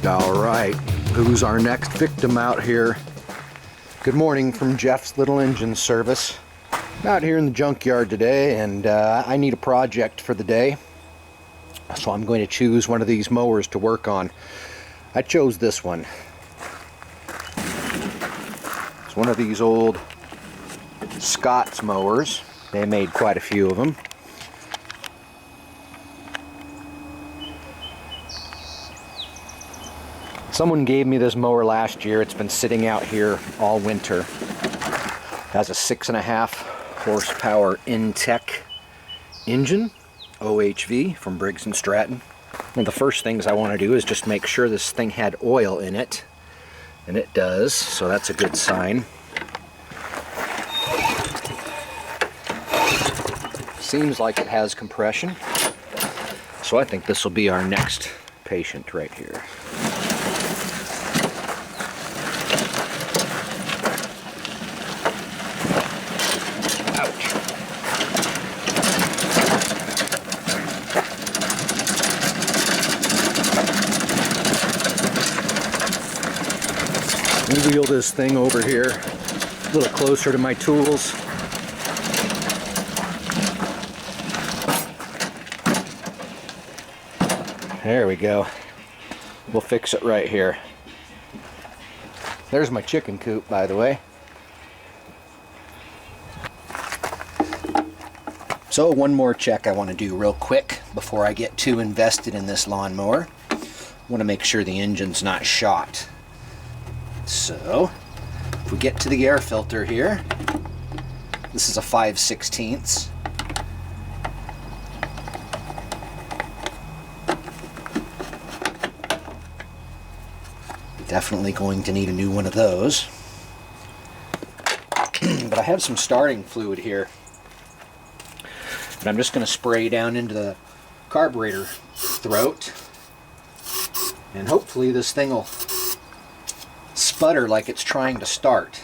Alright, who's our next victim out here? Good morning from Jeff's Little Engine Service. I'm out here in the junkyard today, and I need a project for the day. So I'm going to choose one of these mowers to work on. I chose this one. It's one of these old Scott's mowers. They made quite a few of them. Someone gave me this mower last year. It's been sitting out here all winter. It has a 6.5 horsepower Intek engine, OHV from Briggs and Stratton. One of the first things I want to do is just make sure this thing had oil in it, and it does, so that's a good sign. Seems like it has compression, so I think this will be our next patient right here. Wheel this thing over here a little closer to my tools. There we go. We'll fix it right here. There's my chicken coop, by the way. So one more check I want to do real quick before I get too invested in this lawnmower. I want to make sure the engine's not shot. So, if we get to the air filter here, this is a 5/16. Definitely going to need a new one of those. But I have some starting fluid here. And I'm just going to spray down into the carburetor throat. And hopefully this thing will sputter like it's trying to start.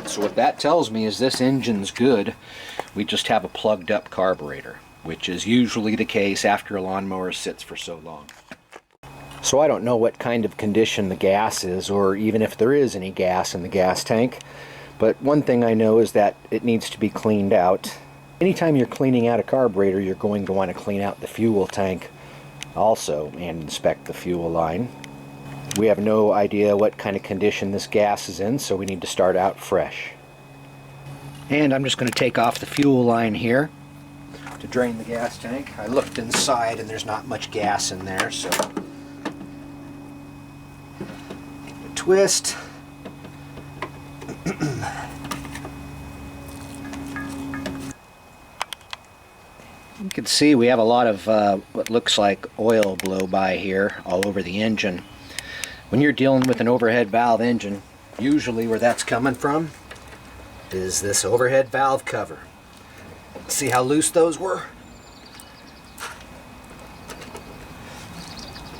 So what that tells me is this engine's good. We just have a plugged up carburetor, which is usually the case after a lawnmower sits for so long. So I don't know what kind of condition the gas is, or even if there is any gas in the gas tank. But one thing I know is that it needs to be cleaned out. Anytime you're cleaning out a carburetor, you're going to want to clean out the fuel tank also and inspect the fuel line. We have no idea what kind of condition this gas is in, so we need to start out fresh. And I'm just going to take off the fuel line here to drain the gas tank. I looked inside and there's not much gas in there, so twist. You can see we have a lot of what looks like oil blow by here all over the engine. When you're dealing with an overhead valve engine, usually where that's coming from is this overhead valve cover. See how loose those were?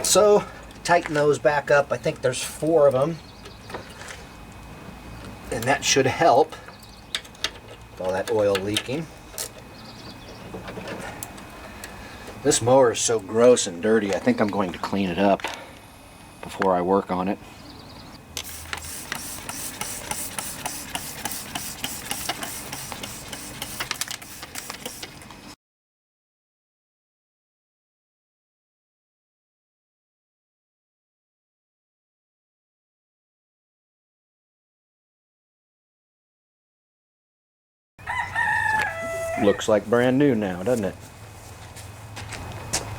So tighten those back up. I think there's 4 of them. And that should help with all that oil leaking. This mower is so gross and dirty, I think I'm going to clean it up before I work on it. Looks like brand new now, doesn't it?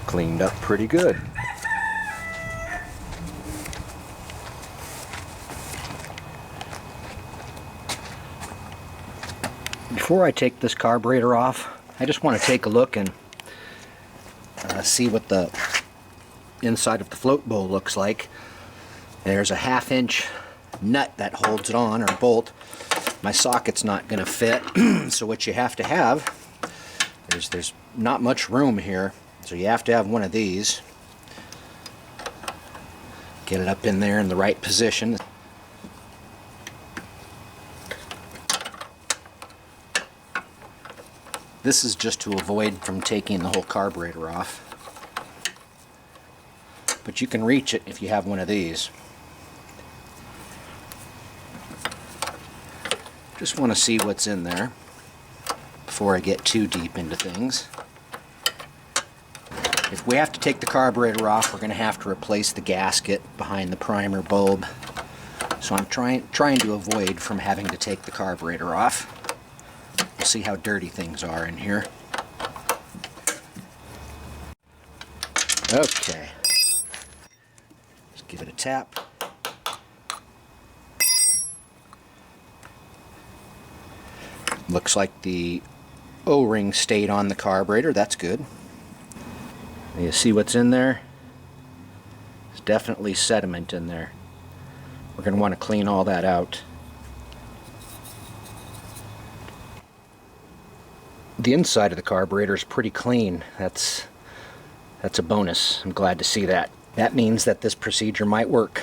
Cleaned up pretty good. Before I take this carburetor off, I just want to take a look and see what the inside of the float bowl looks like. There's a 1/2 inch nut that holds it on, or bolt. My socket's not going to fit, so what you have to have, there's not much room here, so you have to have one of these. Get it up in there in the right position. This is just to avoid from taking the whole carburetor off. But you can reach it if you have one of these. Just want to see what's in there before I get too deep into things. If we have to take the carburetor off, we're going to have to replace the gasket behind the primer bulb. So I'm trying to avoid from having to take the carburetor off. We'll see how dirty things are in here. Okay. Let's give it a tap. Looks like the O-ring stayed on the carburetor. That's good. You see what's in there? There's definitely sediment in there. We're going to want to clean all that out. The inside of the carburetor is pretty clean. That's a bonus. I'm glad to see that. That means that this procedure might work.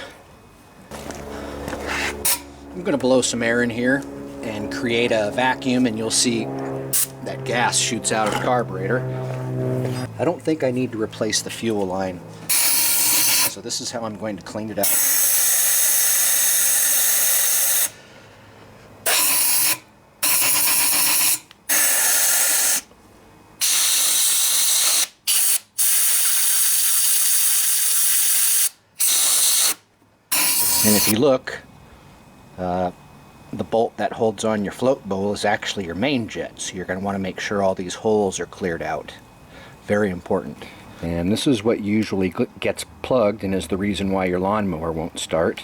I'm going to blow some air in here and create a vacuum, and you'll see that gas shoots out of the carburetor. I don't think I need to replace the fuel line. So this is how I'm going to clean it out. And if you look, the bolt that holds on your float bowl is actually your main jet, so you're going to want to make sure all these holes are cleared out. Very important. And this is what usually gets plugged and is the reason why your lawnmower won't start.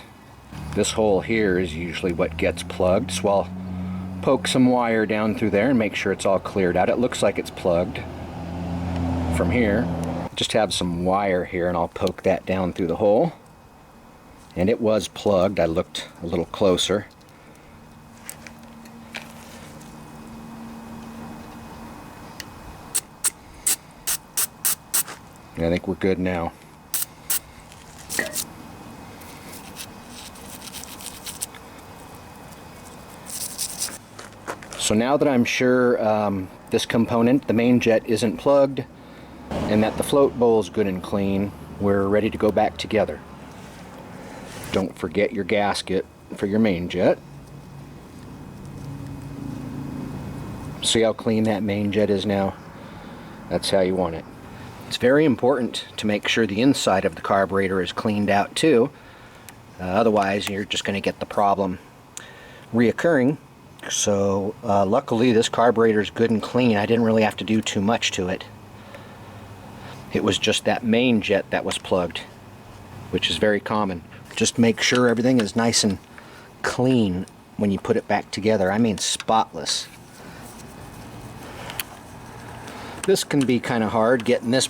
This hole here is usually what gets plugged, so I'll poke some wire down through there and make sure it's all cleared out. It looks like it's plugged from here. Just have some wire here and I'll poke that down through the hole. And it was plugged. I looked a little closer. I think we're good now. So now that I'm sure this component, the main jet, isn't plugged and that the float bowl is good and clean, we're ready to go back together. Don't forget your gasket for your main jet. See how clean that main jet is now? That's how you want it. It's very important to make sure the inside of the carburetor is cleaned out too. Otherwise you're just going to get the problem reoccurring. So luckily this carburetor is good and clean. I didn't really have to do too much to it. It was just that main jet that was plugged, which is very common. Just make sure everything is nice and clean when you put it back together. I mean spotless. This can be kind of hard getting this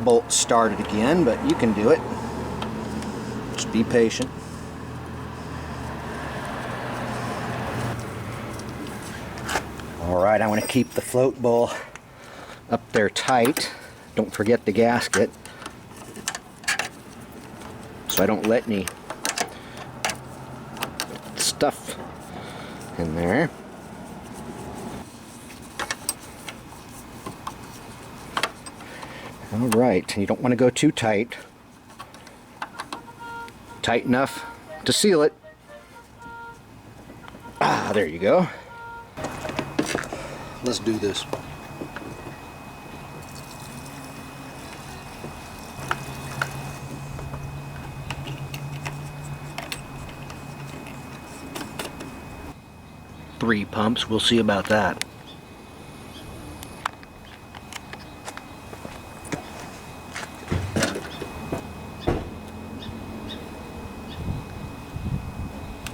bolt started again, but you can do it. Just be patient. Alright, I want to keep the float bowl up there tight. Don't forget the gasket, so I don't let any stuff in there. Alright, you don't want to go too tight. Tight enough to seal it. Ah, there you go. Let's do this. Three pumps, we'll see about that.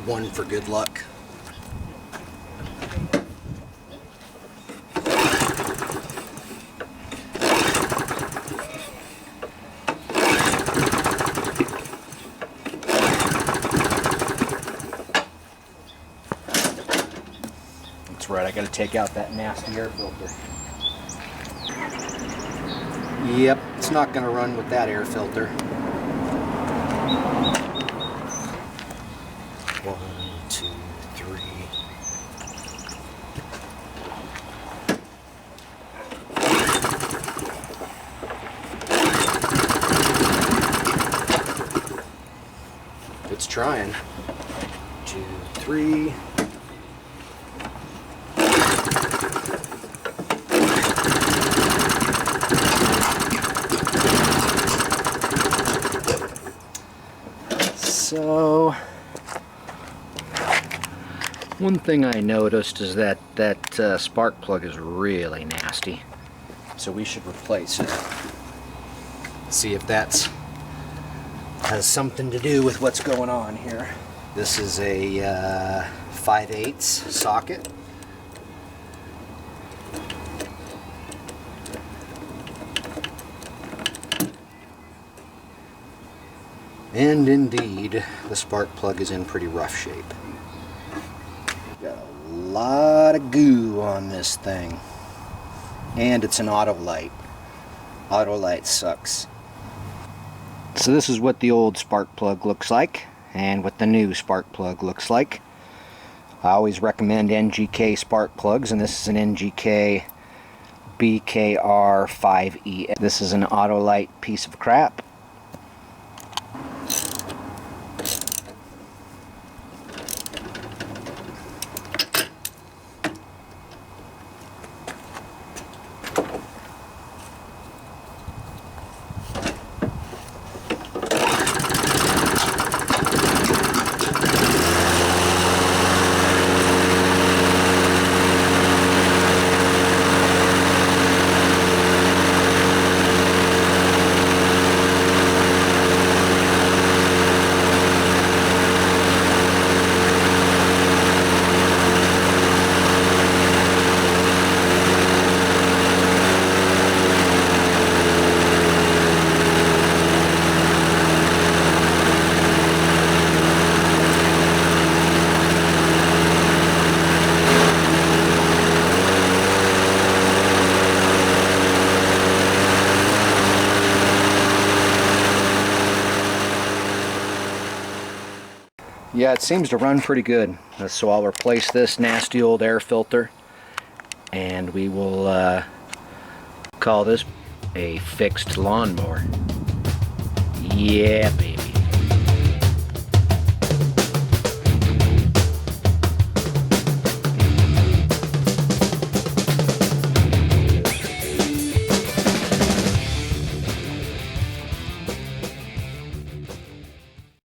One for good luck. That's right, I gotta take out that nasty air filter. Yep, it's not gonna run with that air filter. 1, 2, 3. trying. 2, 3. So, one thing I noticed is that spark plug is really nasty. So we should replace it. See if that's has something to do with what's going on here. This is a 5/8 socket. And indeed, the spark plug is in pretty rough shape. Got a lot of goo on this thing. And it's an auto light. Auto light sucks. So this is what the old spark plug looks like, and what the new spark plug looks like. I always recommend NGK spark plugs, and this is an NGK BKR 5E. This is an auto light piece of crap. Yeah, it seems to run pretty good. So I'll replace this nasty old air filter, and we will call this a fixed lawnmower. Yeah, baby.